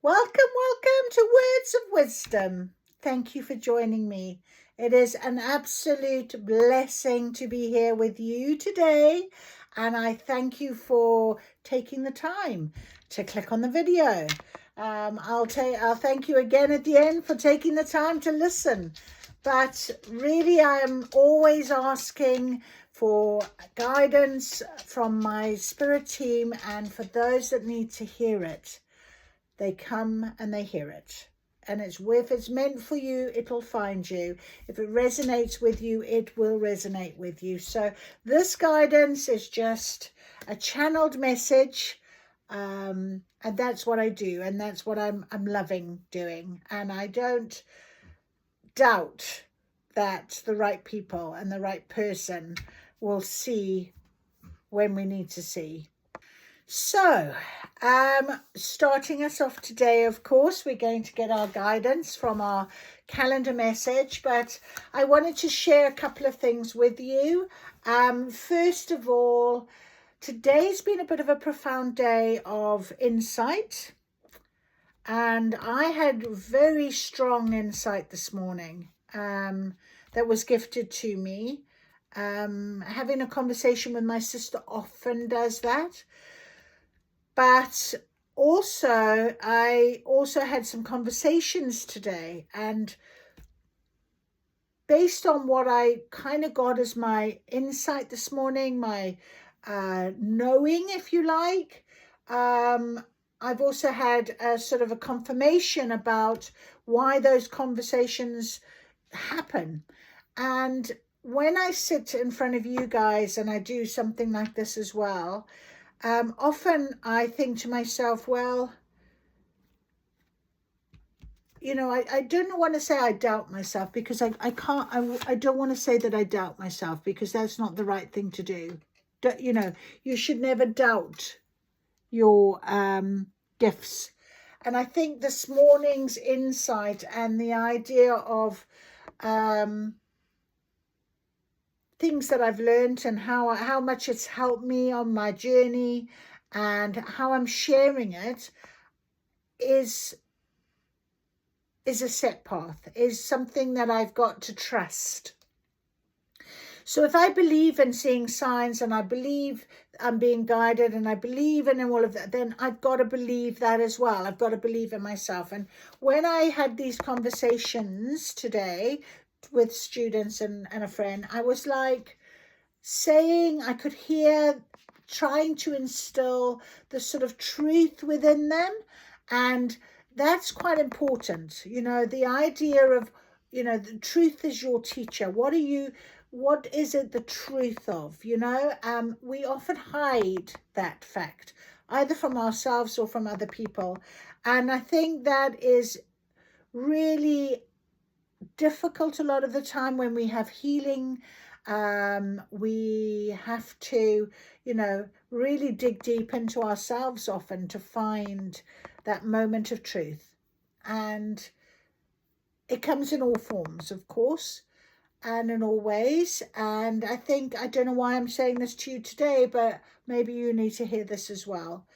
Welcome to Words of Wisdom. Thank you for joining me. It is an absolute blessing to be here with you today, and I thank you for taking the time to click on the video. I'll thank you again at the end for taking the time to listen. But really, I am always asking for guidance from my spirit team, and for those that need to hear it. They come and they hear it. And if it's meant for you, it'll find you. If it resonates with you, it will resonate with you. So this guidance is just a channeled message. And that's what I do. And that's what I'm loving doing. And I don't doubt that the right people and the right person will see when we need to see. So, starting us off today, of course, we're going to get our guidance from our calendar message, but I wanted to share a couple of things with you. First of all, today's been a bit of a profound day of insight, and I had very strong insight this morning that was gifted to me. Having a conversation with my sister often does that. But I also had some conversations today, and based on what I kind of got as my insight this morning, my knowing, if you like, I've also had a sort of a confirmation about why those conversations happen. And when I sit in front of you guys and I do something like this as well, often I think to myself, well, you know, I don't want to say I doubt myself, because I don't want to say that I doubt myself, because that's not the right thing to do. You know, you should never doubt your gifts. And I think this morning's insight and the idea of things that I've learned and how much it's helped me on my journey and how I'm sharing it is a set path, is something that I've got to trust. So if I believe in seeing signs, and I believe I'm being guided, and I believe in all of that, then I've got to believe that as well. I've got to believe in myself. And when I had these conversations today with students and a friend, I was like saying, I could hear trying to instill the sort of truth within them. And that's quite important. You know, the idea of, you know, the truth is your teacher. What is it the truth of? You know, we often hide that fact, either from ourselves or from other people. And I think that is really difficult a lot of the time when we have healing. We have to, you know, really dig deep into ourselves often to find that moment of truth. And it comes in all forms, of course, and in all ways. And I don't know why I'm saying this to you today, but maybe you need to hear this as well.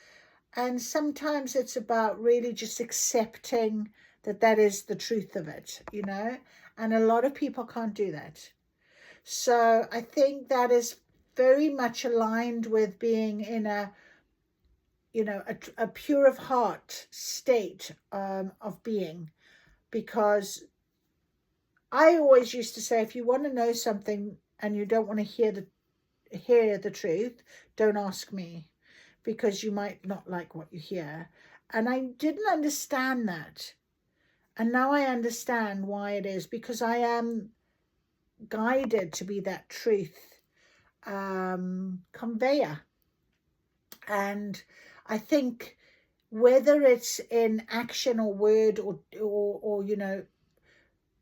And sometimes it's about really just accepting that is the truth of it, you know, and a lot of people can't do that. So I think that is very much aligned with being in a, you know, a pure of heart state of being. Because I always used to say, if you want to know something and you don't want to hear the truth, don't ask me, because you might not like what you hear. And I didn't understand that. And now I understand why it is, because I am guided to be that truth conveyor. And I think whether it's in action or word or you know,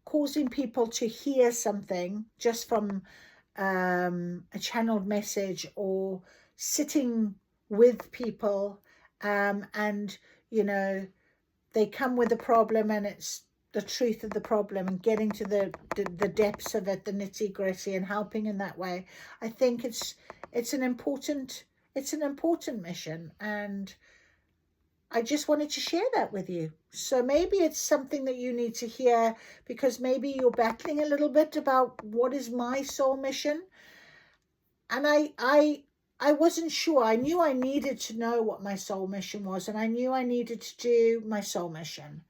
causing people to hear something just from a channeled message, or sitting with people and, you know, they come with a problem and it's the truth of the problem, and getting to the depths of it, the nitty gritty, and helping in that way. I think it's an important mission. And I just wanted to share that with you. So maybe it's something that you need to hear, because maybe you're battling a little bit about what is my soul mission. And I wasn't sure. I knew I needed to know what my soul mission was, and I knew I needed to do my soul mission.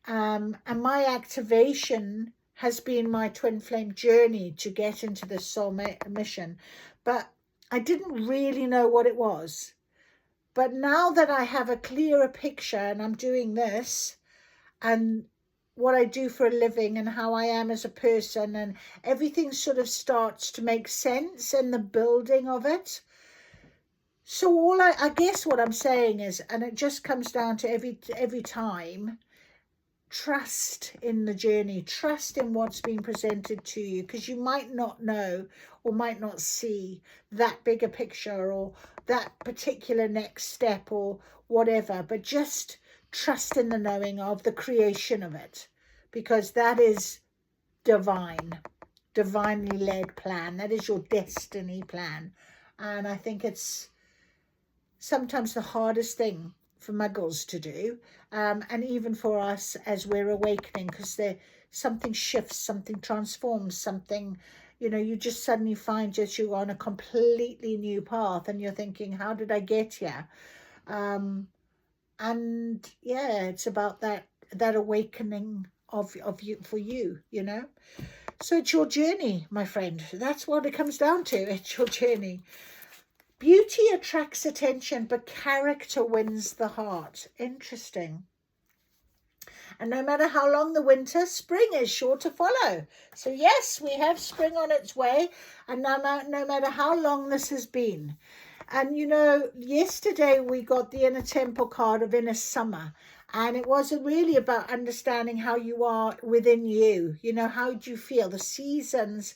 And my activation has been my twin flame journey to get into this soul mission. But I didn't really know what it was. But now that I have a clearer picture, and I'm doing this, and what I do for a living, and how I am as a person, and everything sort of starts to make sense in the building of it. So all I guess what I'm saying is, and it just comes down to every time, trust in the journey, trust in what's being presented to you, because you might not know or might not see that bigger picture or that particular next step or whatever, but just trust in the knowing of the creation of it, because that is divinely led plan. That is your destiny plan. And I think it's sometimes the hardest thing for muggles to do, and even for us as we're awakening, because something shifts, something transforms, something, you just suddenly find that you're on a completely new path, and you're thinking, how did I get here? And yeah, it's about that awakening of you, for you. So it's your journey, my friend. That's what it comes down to. It's your journey. Beauty attracts attention, but character wins the heart. Interesting. And no matter how long the winter, spring is sure to follow. So yes, we have spring on its way, and no matter how long this has been. And yesterday we got the Inner Temple card of Inner Summer, and it wasn't really about understanding how you are within you. How do you feel? The seasons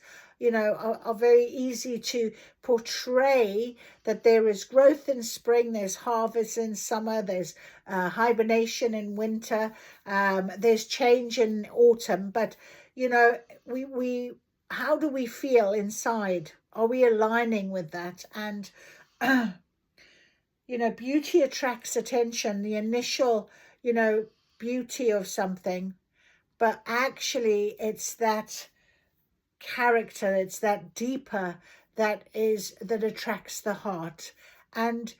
are very easy to portray, that there is growth in spring, there's harvest in summer, there's hibernation in winter, there's change in autumn. But we how do we feel inside? Are we aligning with that? And beauty attracts attention, the initial beauty of something, but actually it's that character, it's that deeper that attracts the heart. And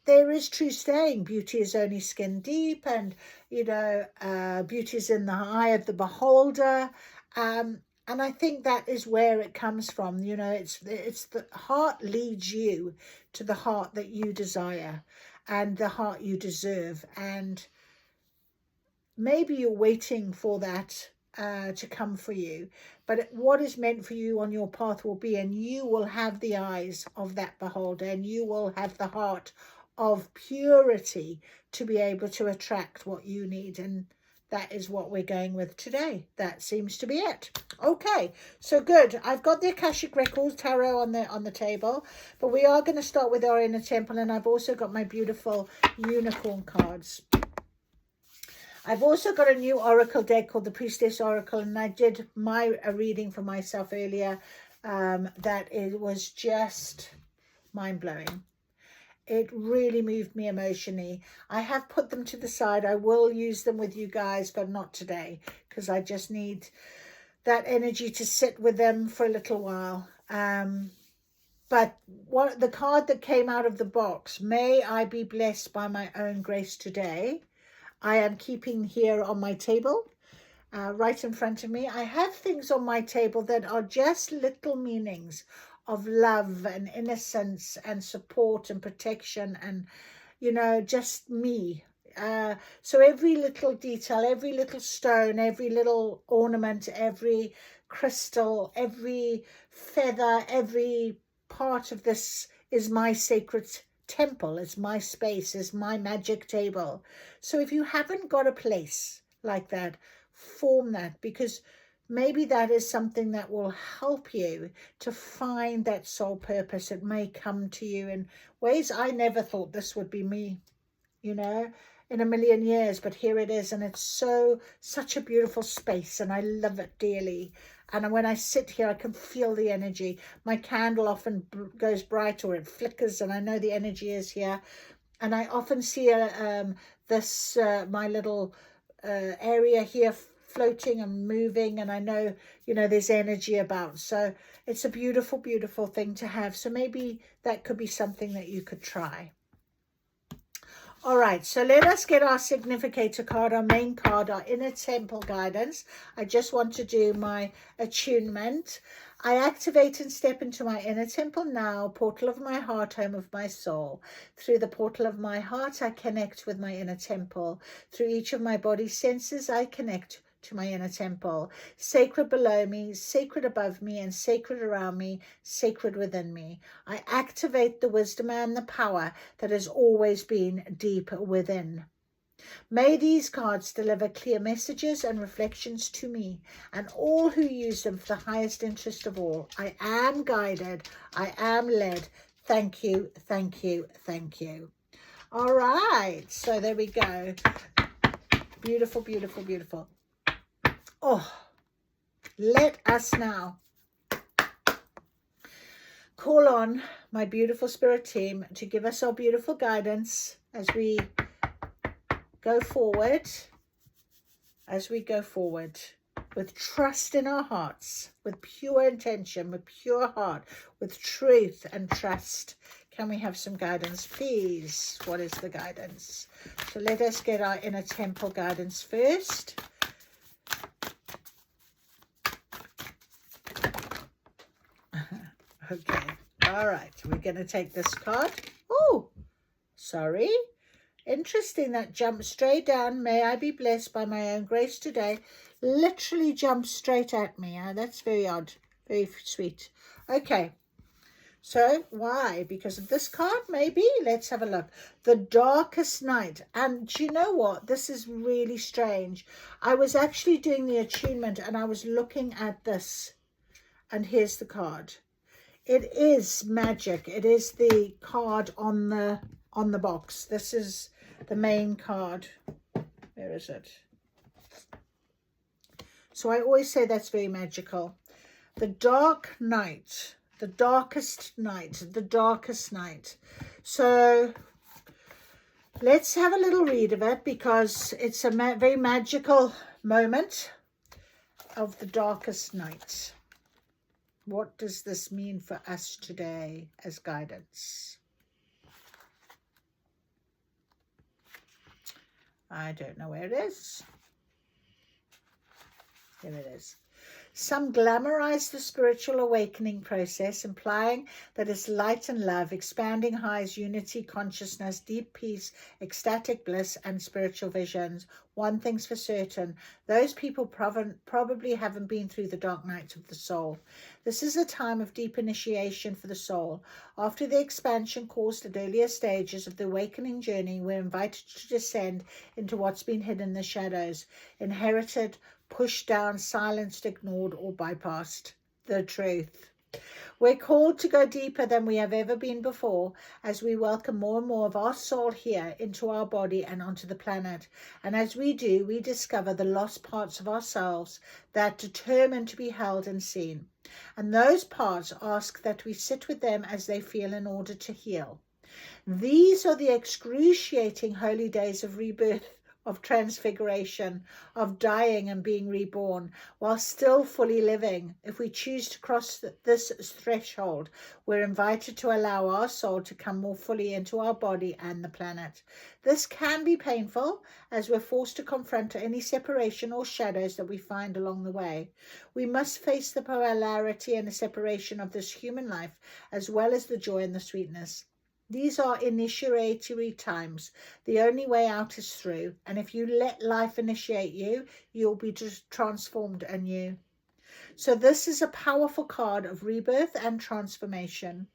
there is true saying, beauty is only skin deep, and beauty is in the eye of the beholder. And I think that is where it comes from. It's the heart leads you to the heart that you desire and the heart you deserve. And maybe you're waiting for that to come for you, but what is meant for you on your path will be, and you will have the eyes of that beholder, and you will have the heart of purity to be able to attract what you need. And that is what we're going with today. That seems to be it. Okay, so good. I've got the Akashic Records Tarot on the table, but we are going to start with our Inner Temple, and I've also got my beautiful unicorn cards. I've also got a new oracle deck called the Priestess Oracle, and I did a reading for myself earlier. That it was just mind-blowing. It really moved me emotionally. I have put them to the side. I will use them with you guys, but not today, because I just need that energy to sit with them for a little while. But the card that came out of the box, may I be blessed by my own grace today, I am keeping here on my table, right in front of me. I have things on my table that are just little meanings of love and innocence and support and protection, and just me. So every little detail, every little stone, every little ornament, every crystal, every feather, every part of this is my sacred temple, is my space, is my magic table. So if you haven't got a place like that, form that, because maybe that is something that will help you to find that soul purpose. It may come to you in ways I never thought this would be me, in a million years, but here it is. And it's such a beautiful space, and I love it dearly. And when I sit here, I can feel the energy. My candle often goes bright, or it flickers, and I know the energy is here. And I often see my little area here floating and moving, and I know, you know, there's energy about. So it's a beautiful, beautiful thing to have. So maybe that could be something that you could try. All right, so let us get our significator card, our main card, our inner temple guidance. I just want to do my attunement. I activate and step into my inner temple now, portal of my heart, home of my soul. Through the portal of my heart, I connect with my inner temple. Through each of my body senses, I connect to my inner temple. Sacred below me, sacred above me, and sacred around me, sacred within me. I activate the wisdom and the power that has always been deep within. May these cards deliver clear messages and reflections to me and all who use them for the highest interest of all. I am guided. I am led. Thank you, thank you, thank you. All right, so there we go. Beautiful, beautiful, beautiful. Oh, let us now call on my beautiful spirit team to give us our beautiful guidance as we go forward, with trust in our hearts, with pure intention, with pure heart, with truth and trust. Can we have some guidance, please? What is the guidance? So let us get our inner temple guidance first. Okay, all right, we're going to take this card. Oh, sorry. Interesting, that jumped straight down. May I be blessed by my own grace today. Literally jumped straight at me. That's very odd, very sweet. Okay, so why? Because of this card, maybe? Let's have a look. The darkest night. And do you know what? This is really strange. I was actually doing the attunement and I was looking at this. And here's the card. It is magic. It is the card on the box. This is the main card. Where is it? So I always say that's very magical. The dark night, the darkest night, the darkest night. So let's have a little read of it because it's a very magical moment of the darkest night. What does this mean for us today as guidance? I don't know where it is. Here it is. Some glamorize the spiritual awakening process, implying that it's light and love, expanding highs, unity, consciousness, deep peace, ecstatic bliss, and spiritual visions. One thing's for certain, those people probably haven't been through the dark nights of the soul. This is a time of deep initiation for the soul. After the expansion caused at earlier stages of the awakening journey, we're invited to descend into what's been hidden in the shadows, inherited, pushed down, silenced, ignored, or bypassed. The truth. We're called to go deeper than we have ever been before as we welcome more and more of our soul here into our body and onto the planet. And as we do, we discover the lost parts of ourselves that determine to be held and seen. And those parts ask that we sit with them as they feel in order to heal. These are the excruciating holy days of rebirth, of transfiguration, of dying and being reborn, while still fully living. If we choose to cross this threshold, we're invited to allow our soul to come more fully into our body and the planet. This can be painful, as we're forced to confront any separation or shadows that we find along the way. We must face the polarity and the separation of this human life, as well as the joy and the sweetness. These are initiatory times. The only way out is through. And if you let life initiate you, you'll be just transformed anew. So this is a powerful card of rebirth and transformation.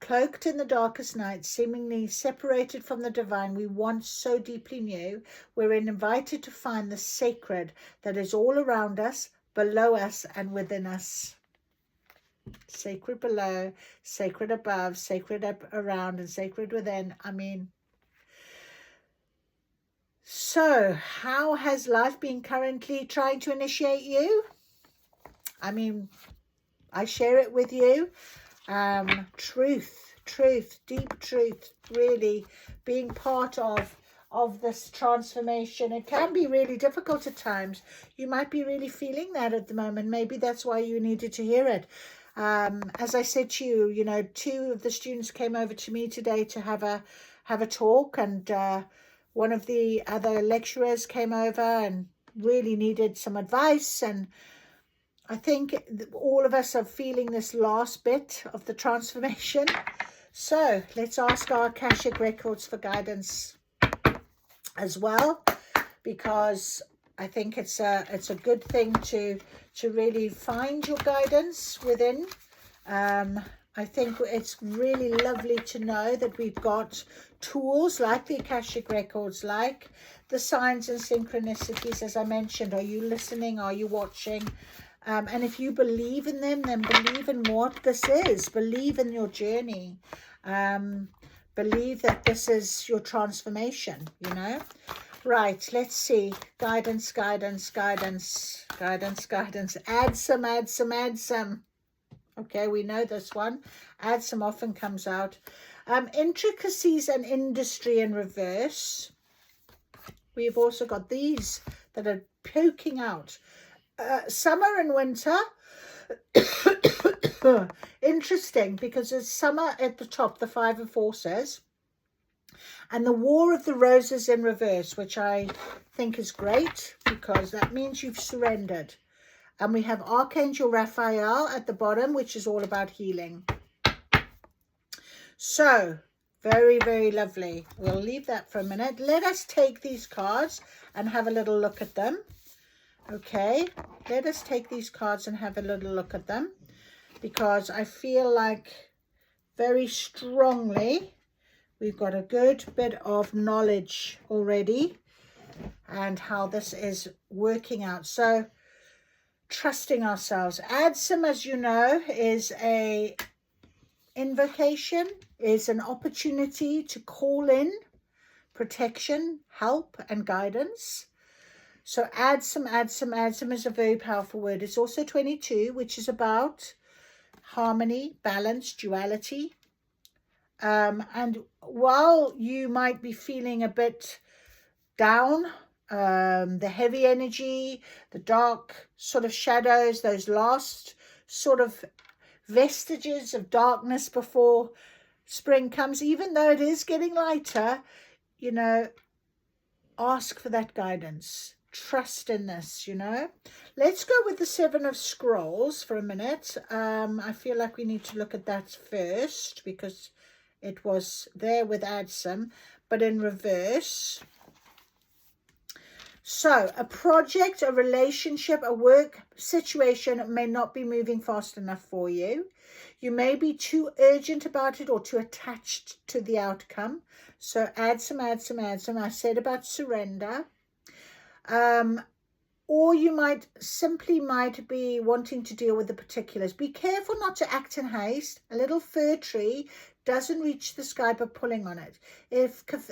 Cloaked in the darkest night, seemingly separated from the divine we once so deeply knew, we're invited to find the sacred that is all around us, below us, and within us. Sacred below, sacred above, sacred up around, and sacred within. I mean, so how has life been currently trying to initiate you? I mean, I share it with you. Truth, truth, really being part of this transformation. It can be really difficult at times. You might be really feeling that at the moment. Maybe that's why you needed to hear it. As I said to you, you know, 2 of the students came over to me today to have a talk, and one of the other lecturers came over and really needed some advice. And I think all of us are feeling this last bit of the transformation. So let's ask our Akashic Records for guidance as well, because I think it's a good thing to really find your guidance within. I think it's really lovely to know that we've got tools like the Akashic Records, like the signs and synchronicities, as I mentioned. Are you listening? Are you watching? And if you believe in them, then believe in what this is. Believe in your journey. Believe that this is your transformation, you know. Right, let's see. Guidance, guidance, guidance, guidance, guidance. Add some, add some, add some. Okay, we know this one. Add some often comes out. Intricacies and industry in reverse. We've also got these that are poking out. Summer and winter. Interesting, because there's summer at the top, the 5 of Forces, and the War of the Roses in reverse, which I think is great because that means you've surrendered. And we have Archangel Raphael at the bottom, which is all about healing. So very, very lovely. We'll leave that for a minute. Let us take these cards and have a little look at them. Okay, let us take these cards and have a little look at them, because I feel like very strongly we've got a good bit of knowledge already and how this is working out. So trusting ourselves. Add some, as you know, is a invocation, is an opportunity to call in protection, help and guidance. So add some, add some, add some is a very powerful word. It's also 22, which is about harmony, balance, duality. And while you might be feeling a bit down, the heavy energy, the dark sort of shadows, those last sort of vestiges of darkness before spring comes, even though it is getting lighter, you know, ask for that guidance. Trust in this, you know. Let's go with the 7 of Scrolls for a minute. I feel like we need to look at that first because it was there with add some, but in reverse. So a project, a relationship, a work situation may not be moving fast enough for you. You may be too urgent about it or too attached to the outcome. So add some, add some, add some. I said about surrender. Or you might be wanting to deal with the particulars. Be careful not to act in haste. A little fir tree doesn't reach the sky by pulling on it.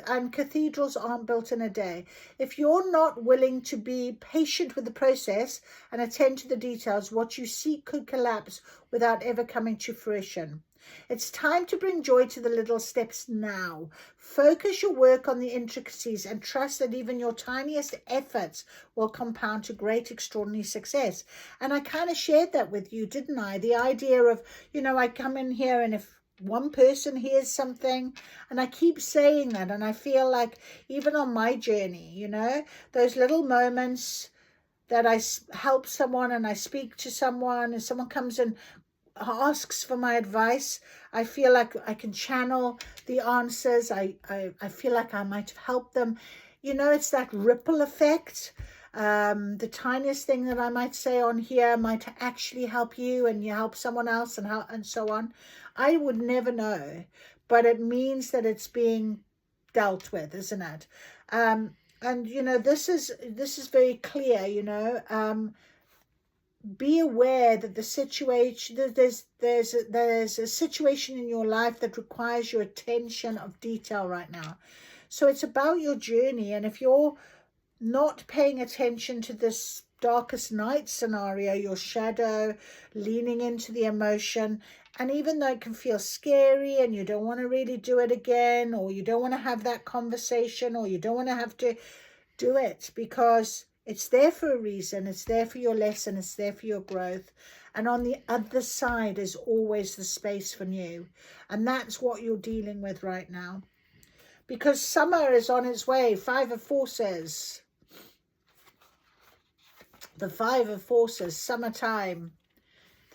And cathedrals aren't built in a day. If you're not willing to be patient with the process and attend to the details, what you seek could collapse without ever coming to fruition. It's time to bring joy to the little steps now. Focus your work on the intricacies and trust that even your tiniest efforts will compound to great, extraordinary success. And I kind of shared that with you, didn't I? The idea of, you know, I come in here and if one person hears something, and I keep saying that, and I feel like even on my journey, you know, those little moments that I help someone and I speak to someone and someone comes and asks for my advice, I feel like I can channel the answers. I feel like I might have helped them. You know, it's that ripple effect. The tiniest thing that I might say on here might actually help you, and you help someone else, and so on. I would never know, but it means that it's being dealt with, isn't it? And you know, this is very clear. You know, be aware that the situation, there's a situation in your life that requires your attention of detail right now. So it's about your journey, and if you're not paying attention to this darkest night scenario, your shadow, leaning into the emotion, And even though it can feel scary and you don't want to really do it again, or you don't want to have that conversation, or you don't want to have to do it, because it's there for a reason. It's there for your lesson. It's there for your growth. And on the other side is always the space for new. And that's what you're dealing with right now. Because summer is on its way. Five of Forces. The Five of Forces, summertime.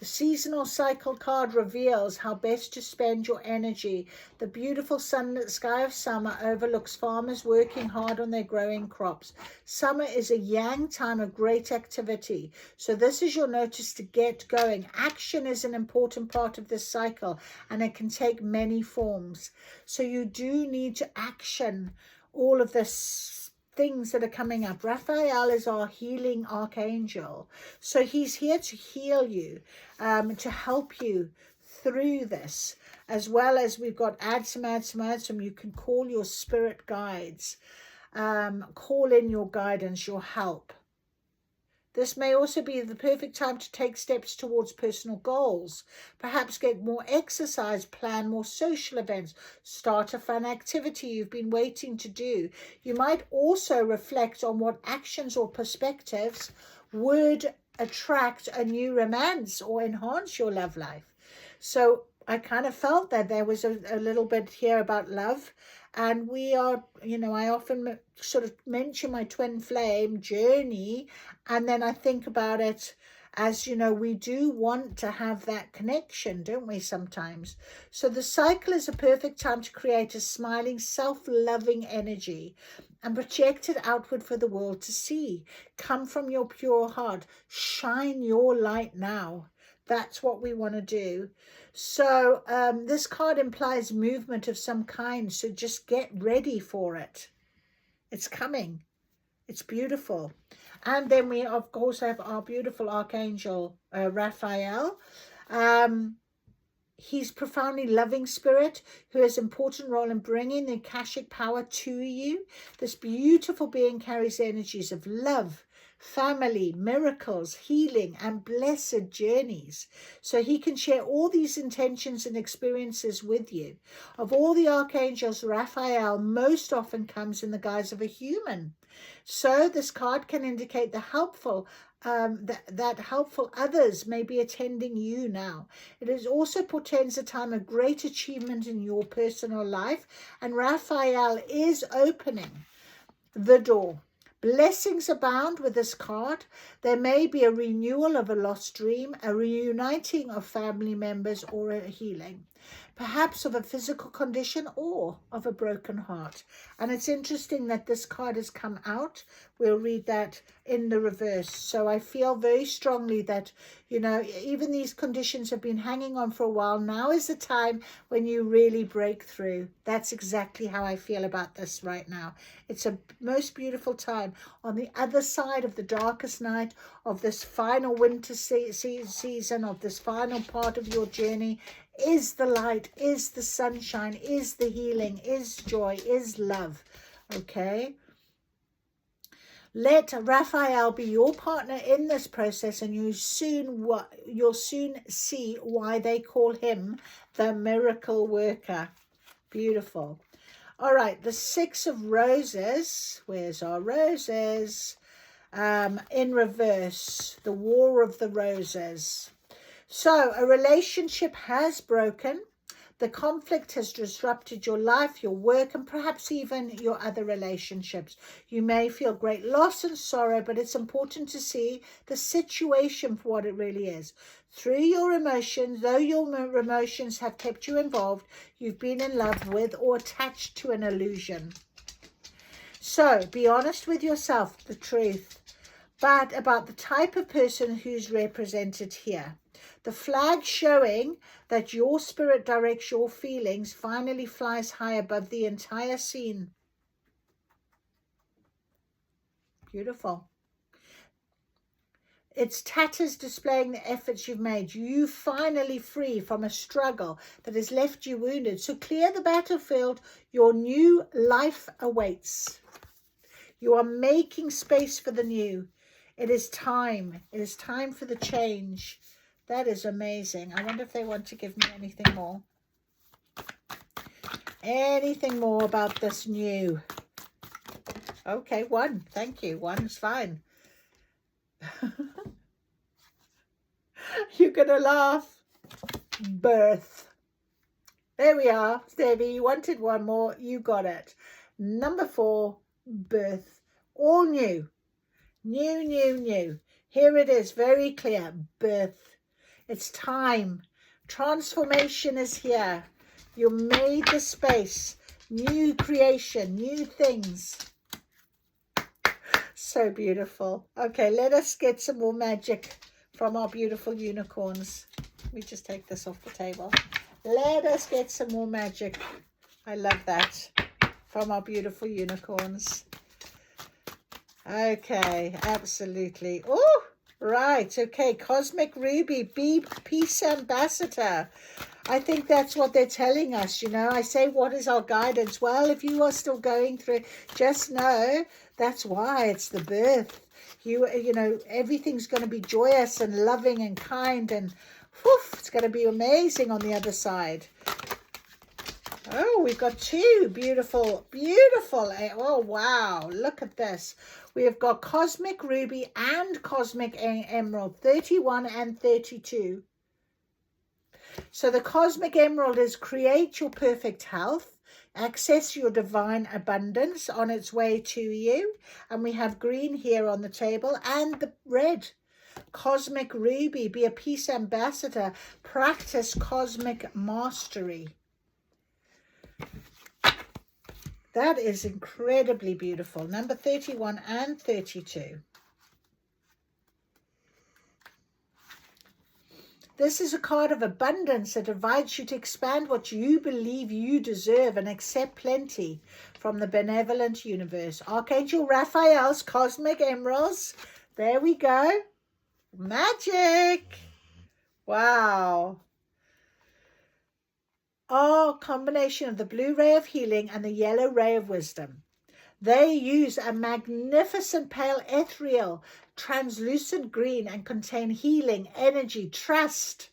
The seasonal cycle card reveals how best to spend your energy. The beautiful sunlit sky of summer overlooks farmers working hard on their growing crops. Summer is a yang time of great activity. So this is your notice to get going. Action is an important part of this cycle, and it can take many forms. So you do need to action all of this things that are coming up. Raphael is our healing archangel. So he's here to heal you, to help you through this, as well as we've got add some. You can call your spirit guides, call in your guidance, your help. This may also be the perfect time to take steps towards personal goals. Perhaps get more exercise, plan more social events, start a fun activity you've been waiting to do. You might also reflect on what actions or perspectives would attract a new romance or enhance your love life. So I kind of felt that there was a little bit here about love. And we are, I often sort of mention my twin flame journey, and then I think about it as, we do want to have that connection, don't we, sometimes? So the cycle is a perfect time to create a smiling, self-loving energy and project it outward for the world to see. Come from your pure heart. Shine your light now. That's what we want to do. So this card implies movement of some kind. So just get ready for it. It's coming. It's beautiful. And then we, of course, have our beautiful Archangel Raphael. He's profoundly loving spirit who has an important role in bringing the Akashic power to you. This beautiful being carries energies of love, family, miracles, healing, and blessed journeys. So he can share all these intentions and experiences with you. Of all the archangels, Raphael most often comes in the guise of a human. So this card can indicate the helpful that helpful others may be attending you now. It is also portends a time of great achievement in your personal life, and Raphael is opening the door. Blessings abound with this card. There may be a renewal of a lost dream, a reuniting of family members, or a healing, perhaps of a physical condition or of a broken heart. And it's interesting that this card has come out. We'll read that in the reverse. So I feel very strongly that, even these conditions have been hanging on for a while. Now is the time when you really break through. That's exactly how I feel about this right now. It's a most beautiful time. On the other side of the darkest night of this final winter season, of this final part of your journey, is the light, is the sunshine, is the healing, is joy, is love. Okay? Let Raphael be your partner in this process, and you'll soon see why they call him the miracle worker. Beautiful. All right, the Six of Roses. Where's our roses? In reverse, the War of the Roses. So a relationship has broken. The conflict has disrupted your life, your work, and perhaps even your other relationships. You may feel great loss and sorrow, but it's important to see the situation for what it really is. Through your emotions, though your emotions have kept you involved, you've been in love with or attached to an illusion. So be honest with yourself, the truth, but about the type of person who's represented here. The flag showing that your spirit directs your feelings finally flies high above the entire scene. Beautiful. It's tatters displaying the efforts you've made. You finally free from a struggle that has left you wounded. So clear the battlefield. Your new life awaits. You are making space for the new. It is time. It is time for the change. That is amazing. I wonder if they want to give me anything more. Anything more about this new? Okay, one. Thank you. One's fine. You're going to laugh. Birth. There we are. Stevie, you wanted one more. You got it. Number 4, birth. All new. New, new, new. Here it is. Very clear. Birth. It's time. Transformation is here. You made the space. New creation. New things. So beautiful. Okay, let us get some more magic from our beautiful unicorns. Let me just take this off the table. Let us get some more magic. I love that. From our beautiful unicorns. Okay, absolutely. Oh, right. Okay, Cosmic Ruby, be Peace Ambassador. I think that's what they're telling us, you know. I say, what is our guidance? Well, if you are still going through, just know that's why it's the birth. You know, everything's going to be joyous and loving and kind, and woof, it's going to be amazing on the other side. Oh, we've got 2 beautiful, beautiful. Oh, wow. Look at this. We have got Cosmic Ruby and Cosmic Emerald, 31 and 32. So the Cosmic Emerald is create your perfect health, access your divine abundance on its way to you. And we have green here on the table, and the red. Cosmic Ruby, be a peace ambassador, practice cosmic mastery. That is incredibly beautiful. Number 31 and 32. This is a card of abundance that invites you to expand what you believe you deserve and accept plenty from the benevolent universe. Archangel Raphael's Cosmic Emeralds. There we go. Magic. Wow. Are a combination of the blue ray of healing and the yellow ray of wisdom. They use a magnificent pale ethereal translucent green and contain healing, energy, trust,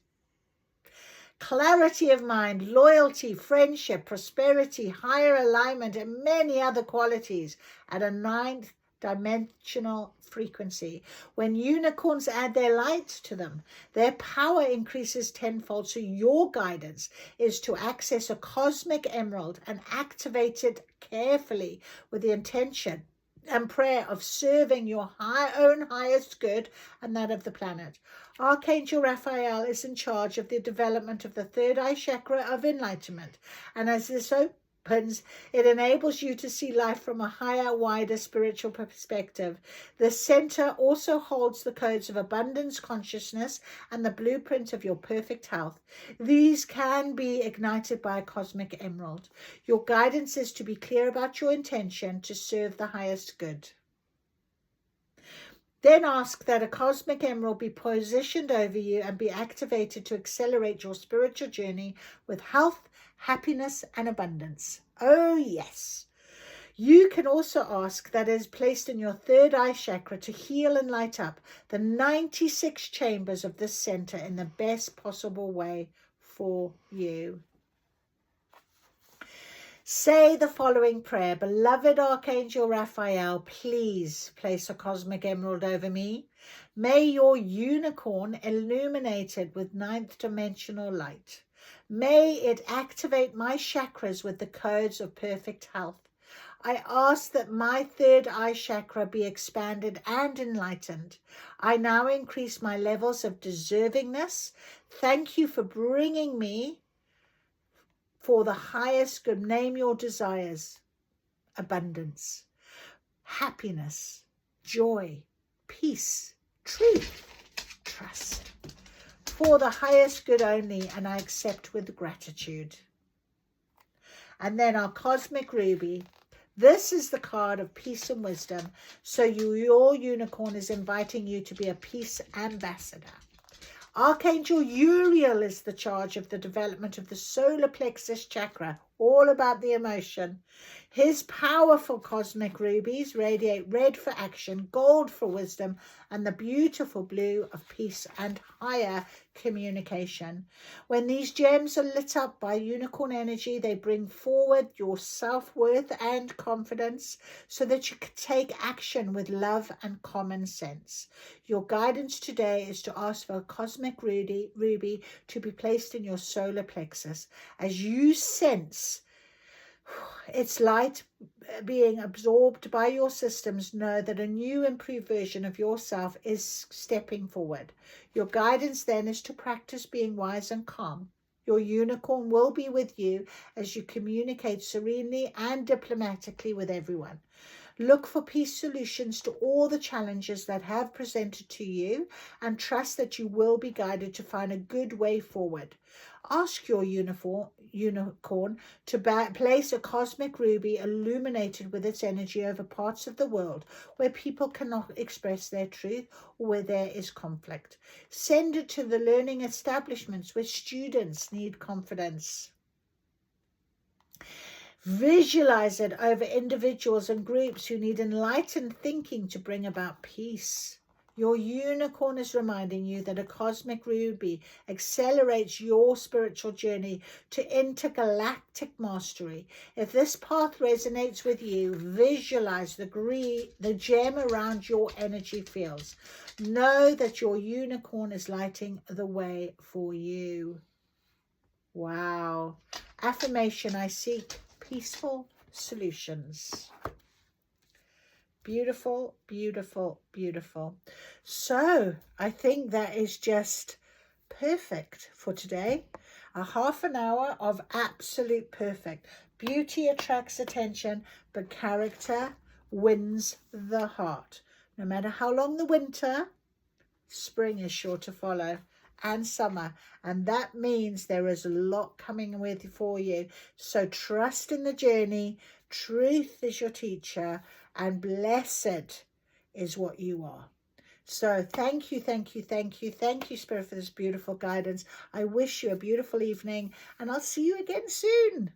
clarity of mind, loyalty, friendship, prosperity, higher alignment, and many other qualities at a 9th dimensional frequency. When unicorns add their light to them, their power increases tenfold. So your guidance is to access a cosmic emerald and activate it carefully with the intention and prayer of serving your own highest good and that of the planet. Archangel Raphael is in charge of the development of the 3rd eye chakra of enlightenment, and as this opens, it enables you to see life from a higher, wider spiritual perspective. The center also holds the codes of abundance consciousness and the blueprint of your perfect health. These can be ignited by a cosmic emerald. Your guidance is to be clear about your intention to serve the highest good. Then ask that a cosmic emerald be positioned over you and be activated to accelerate your spiritual journey with health, happiness, and abundance. Oh, yes. You can also ask that it is placed in your 3rd eye chakra to heal and light up the 96 chambers of this center in the best possible way for you. Say the following prayer. Beloved Archangel Raphael, please place a cosmic emerald over me. May your unicorn illuminated with 9th dimensional light. May it activate my chakras with the codes of perfect health. I ask that my 3rd eye chakra be expanded and enlightened. I now increase my levels of deservingness. Thank you for bringing me for the highest good. Name your desires. Abundance, happiness, joy, peace, truth, trust. For the highest good only, and I accept with gratitude. And then our cosmic ruby. This is the card of peace and wisdom. So your unicorn is inviting you to be a peace ambassador. Archangel Uriel is the charge of the development of the solar plexus chakra, all about the emotion. His powerful cosmic rubies radiate red for action, gold for wisdom, and the beautiful blue of peace and higher communication. When these gems are lit up by unicorn energy, they bring forward your self-worth and confidence so that you can take action with love and common sense. Your guidance today is to ask for a cosmic ruby to be placed in your solar plexus. As you sense its light being absorbed by your systems, know that a new improved version of yourself is stepping forward. Your guidance then is to practice being wise and calm. Your unicorn will be with you as you communicate serenely and diplomatically with everyone. Look for peace solutions to all the challenges that have presented to you and trust that you will be guided to find a good way forward. Ask your unicorn to place a cosmic ruby illuminated with its energy over parts of the world where people cannot express their truth or where there is conflict. Send it to the learning establishments where students need confidence. Visualize it over individuals and groups who need enlightened thinking to bring about peace. Your unicorn is reminding you that a cosmic ruby accelerates your spiritual journey to intergalactic mastery. If this path resonates with you, visualize the gem around your energy fields. Know that your unicorn is lighting the way for you. Wow. Affirmation: I seek peaceful solutions. Beautiful, beautiful, beautiful. So I think that is just perfect for today. A half an hour of absolute perfect. Beauty attracts attention, but character wins the heart. No matter how long the winter, spring is sure to follow, and summer, and that means there is a lot coming for you. So trust in the journey. Truth is your teacher, and blessed is what you are. So thank you, thank you, thank you, thank you, Spirit, for this beautiful guidance. I wish you a beautiful evening, and I'll see you again soon.